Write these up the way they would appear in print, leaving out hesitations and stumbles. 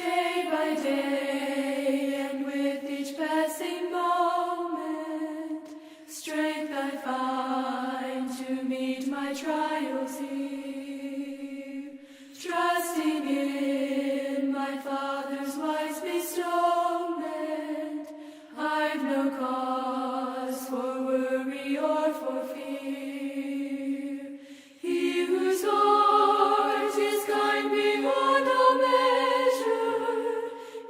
Day by day, and with each passing moment, strength I find to meet my trials here. Trusting in my Father's wise bestowment, I've no cause for worry or for fear. He whose heart is kind beyond all measure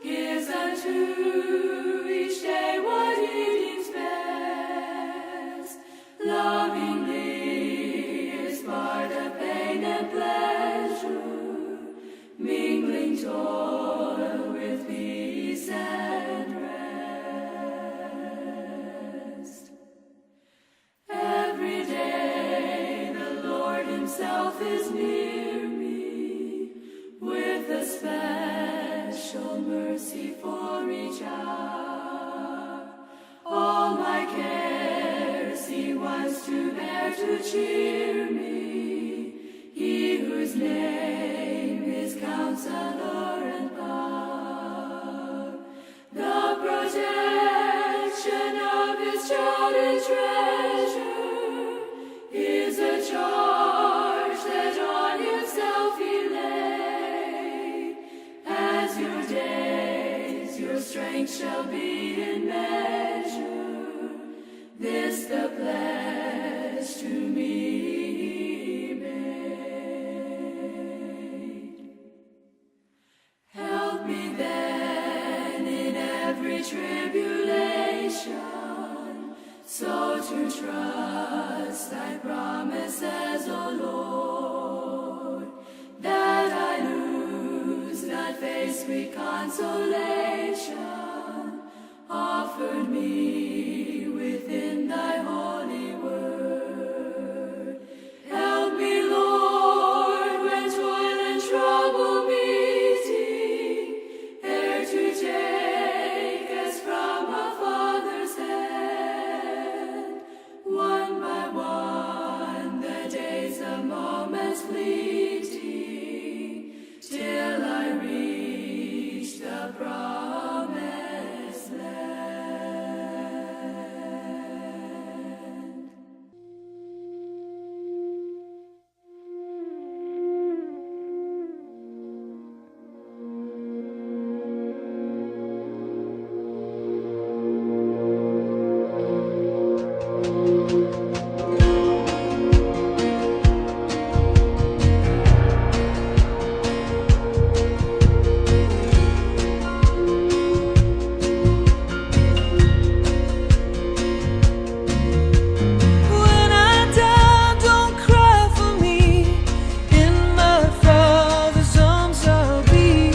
gives unto each day what he deems best. Lovingly is part of pain and pleasure, mingling toil with peace and rest. Every day the Lord himself is near me, with a special mercy for each hour. All my cares he wants to bear to cheer me, he whose name is Counselor and Power. The protection of his child and treasure is a charge that on himself he laid. As your days, your strength shall be in measure, this the pledge to me he made. Help me then in every tribulation, so to trust thy promises, O Lord, that I lose not faith sweet consolation offered me within thy holy word. Help me, Lord, when toil and trouble meeting, ere to take as from a father's hand, one by one the days, the moments fleeting, till I reach the promised land. When I die, don't cry for me. In my Father's arms I'll be.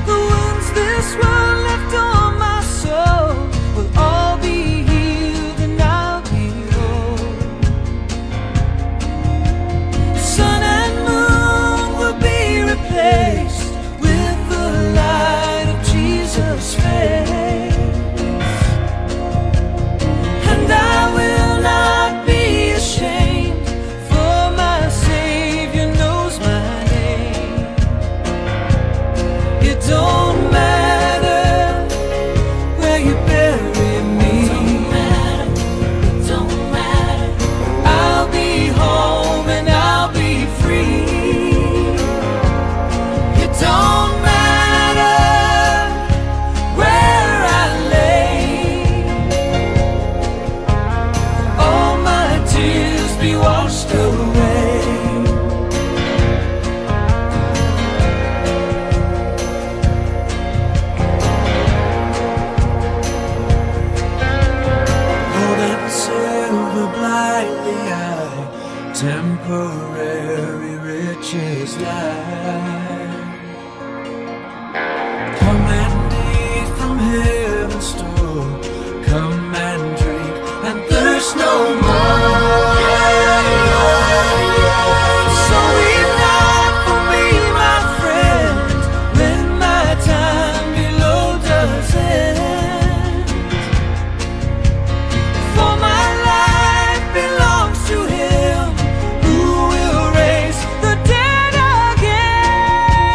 The wounds this world left on my soul will all be healed and I'll be whole. The sun and moon will be replaced with the light of Jesus' face. And I will not be ashamed, for my Savior knows my name. It don't matter where you bury me. It don't matter. I'll be home and I'll be free. It don't matter where I lay. All my tears be washed away. Gold and silver blindly eye, temporary riches lie. Come and eat from heaven's store, come and drink and thirst no more. So weep not for me, my friends, when my time below does end. For my life belongs to him who will raise the dead again.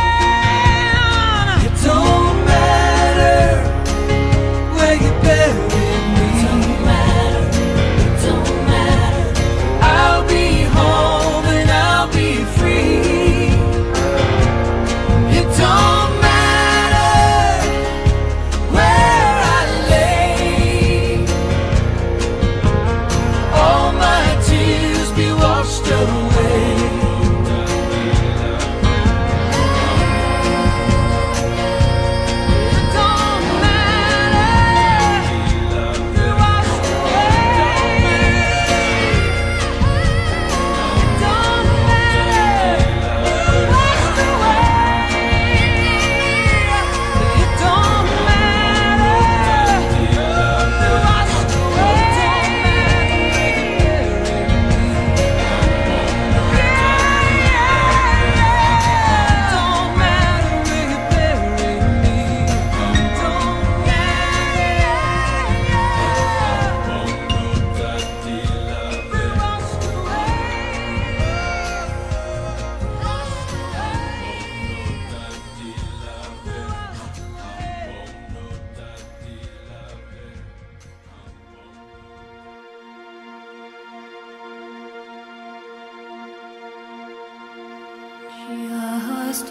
Just